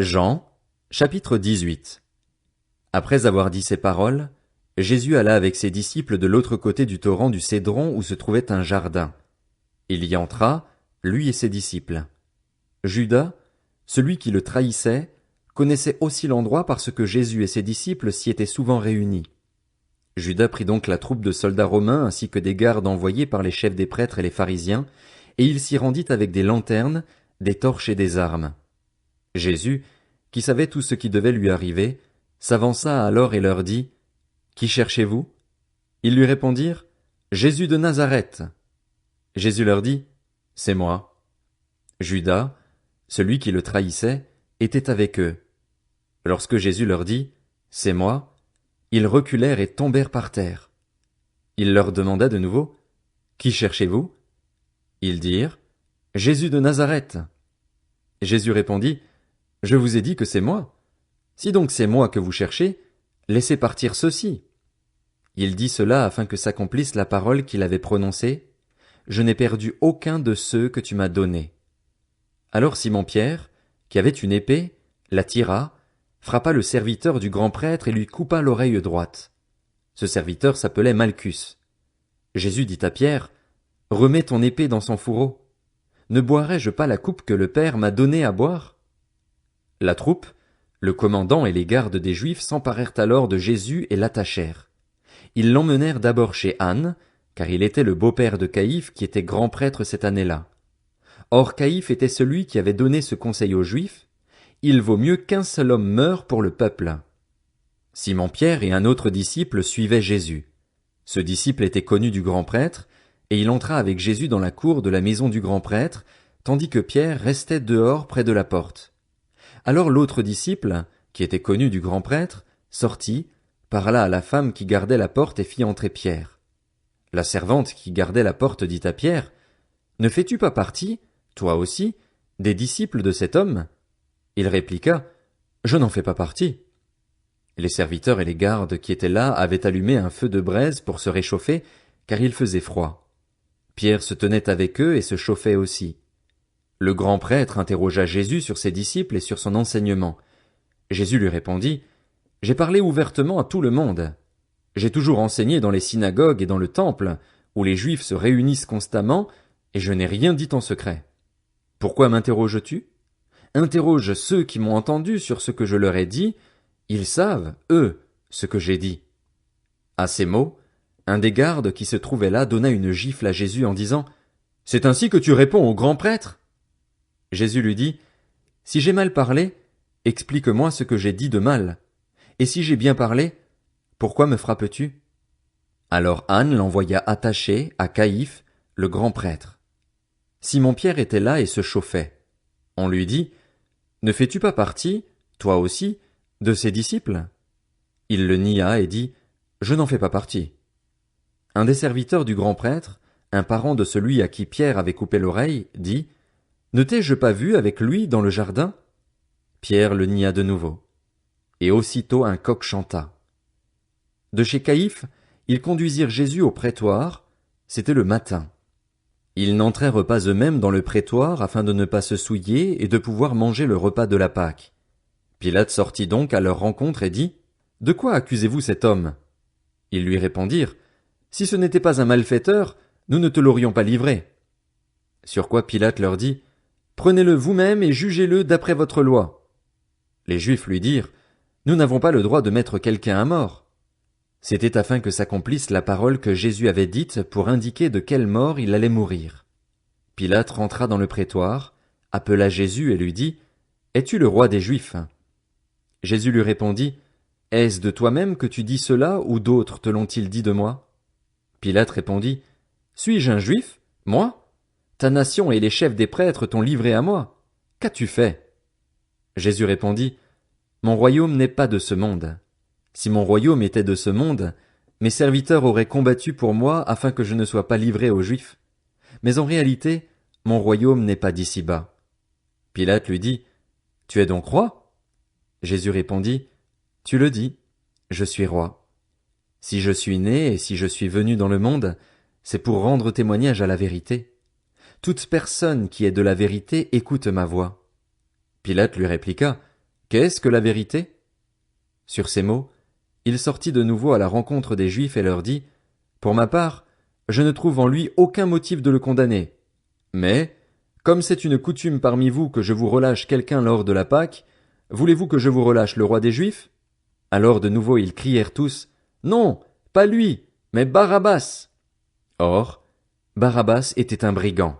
Jean, chapitre 18. Après avoir dit ces paroles, Jésus alla avec ses disciples de l'autre côté du torrent du Cédron où se trouvait un jardin. Il y entra, lui et ses disciples. Judas, celui qui le trahissait, connaissait aussi l'endroit parce que Jésus et ses disciples s'y étaient souvent réunis. Judas prit donc la troupe de soldats romains ainsi que des gardes envoyés par les chefs des prêtres et les pharisiens, et il s'y rendit avec des lanternes, des torches et des armes. Jésus, qui savait tout ce qui devait lui arriver, s'avança alors et leur dit, « Qui cherchez-vous » Ils lui répondirent, « Jésus de Nazareth. » Jésus leur dit, « C'est moi. » Judas, celui qui le trahissait, était avec eux. Lorsque Jésus leur dit, « C'est moi », ils reculèrent et tombèrent par terre. Il leur demanda de nouveau, « Qui cherchez-vous » Ils dirent, « Jésus de Nazareth. » Jésus répondit, « Je vous ai dit que c'est moi. Si donc c'est moi que vous cherchez, laissez partir ceux-ci. » Il dit cela afin que s'accomplisse la parole qu'il avait prononcée, « Je n'ai perdu aucun de ceux que tu m'as donnés. » Alors Simon-Pierre, qui avait une épée, la tira, frappa le serviteur du grand prêtre et lui coupa l'oreille droite. Ce serviteur s'appelait Malchus. Jésus dit à Pierre, « Remets ton épée dans son fourreau. Ne boirai-je pas la coupe que le Père m'a donnée à boire ?» La troupe, le commandant et les gardes des Juifs s'emparèrent alors de Jésus et l'attachèrent. Ils l'emmenèrent d'abord chez Anne, car il était le beau-père de Caïphe qui était grand prêtre cette année-là. Or Caïphe était celui qui avait donné ce conseil aux Juifs, « Il vaut mieux qu'un seul homme meure pour le peuple. » Simon-Pierre et un autre disciple suivaient Jésus. Ce disciple était connu du grand prêtre, et il entra avec Jésus dans la cour de la maison du grand prêtre, tandis que Pierre restait dehors près de la porte. Alors l'autre disciple, qui était connu du grand prêtre, sortit, parla à la femme qui gardait la porte et fit entrer Pierre. La servante qui gardait la porte dit à Pierre, « Ne fais-tu pas partie, toi aussi, des disciples de cet homme ?» Il répliqua, « Je n'en fais pas partie. » Les serviteurs et les gardes qui étaient là avaient allumé un feu de braise pour se réchauffer, car il faisait froid. Pierre se tenait avec eux et se chauffait aussi. Le grand prêtre interrogea Jésus sur ses disciples et sur son enseignement. Jésus lui répondit, « J'ai parlé ouvertement à tout le monde. J'ai toujours enseigné dans les synagogues et dans le temple, où les Juifs se réunissent constamment, et je n'ai rien dit en secret. Pourquoi m'interroges-tu? Interroge ceux qui m'ont entendu sur ce que je leur ai dit, ils savent, eux, ce que j'ai dit. » À ces mots, un des gardes qui se trouvait là donna une gifle à Jésus en disant, « C'est ainsi que tu réponds au grand prêtre? » Jésus lui dit, « Si j'ai mal parlé, explique-moi ce que j'ai dit de mal. Et si j'ai bien parlé, pourquoi me frappes-tu » Alors Anne l'envoya attaché à Caïphe, le grand prêtre. Simon-Pierre était là et se chauffait. On lui dit, « Ne fais-tu pas partie, toi aussi, de ses disciples ?» Il le nia et dit, « Je n'en fais pas partie. » Un des serviteurs du grand prêtre, un parent de celui à qui Pierre avait coupé l'oreille, dit, « Ne t'ai-je pas vu avec lui dans le jardin ?» Pierre le nia de nouveau. Et aussitôt un coq chanta. De chez Caïphe, ils conduisirent Jésus au prétoire, c'était le matin. Ils n'entrèrent pas eux-mêmes dans le prétoire afin de ne pas se souiller et de pouvoir manger le repas de la Pâque. Pilate sortit donc à leur rencontre et dit, « De quoi accusez-vous cet homme ?» Ils lui répondirent, « Si ce n'était pas un malfaiteur, nous ne te l'aurions pas livré. » Sur quoi Pilate leur dit, « Prenez-le vous-même et jugez-le d'après votre loi. » Les Juifs lui dirent, « Nous n'avons pas le droit de mettre quelqu'un à mort. » C'était afin que s'accomplisse la parole que Jésus avait dite pour indiquer de quelle mort il allait mourir. Pilate rentra dans le prétoire, appela Jésus et lui dit, « Es-tu le roi des Juifs ?» Jésus lui répondit, « Est-ce de toi-même que tu dis cela ou d'autres te l'ont-ils dit de moi ?» Pilate répondit, « Suis-je un Juif, moi? Ta nation et les chefs des prêtres t'ont livré à moi. Qu'as-tu fait? » Jésus répondit, « Mon royaume n'est pas de ce monde. Si mon royaume était de ce monde, mes serviteurs auraient combattu pour moi afin que je ne sois pas livré aux Juifs. Mais en réalité, mon royaume n'est pas d'ici-bas. » Pilate lui dit, « Tu es donc roi? » Jésus répondit, « Tu le dis, je suis roi. Si je suis né et si je suis venu dans le monde, c'est pour rendre témoignage à la vérité. Toute personne qui est de la vérité écoute ma voix. » Pilate lui répliqua, Qu'est-ce que la vérité? Sur ces mots, il sortit de nouveau à la rencontre des Juifs et leur dit, Pour ma part, je ne trouve en lui aucun motif de le condamner. Mais, comme c'est une coutume parmi vous que je vous relâche quelqu'un lors de la Pâque, voulez-vous que je vous relâche le roi des Juifs? Alors de nouveau ils crièrent tous, Non, pas lui, mais Barabbas. Or, Barabbas était un brigand.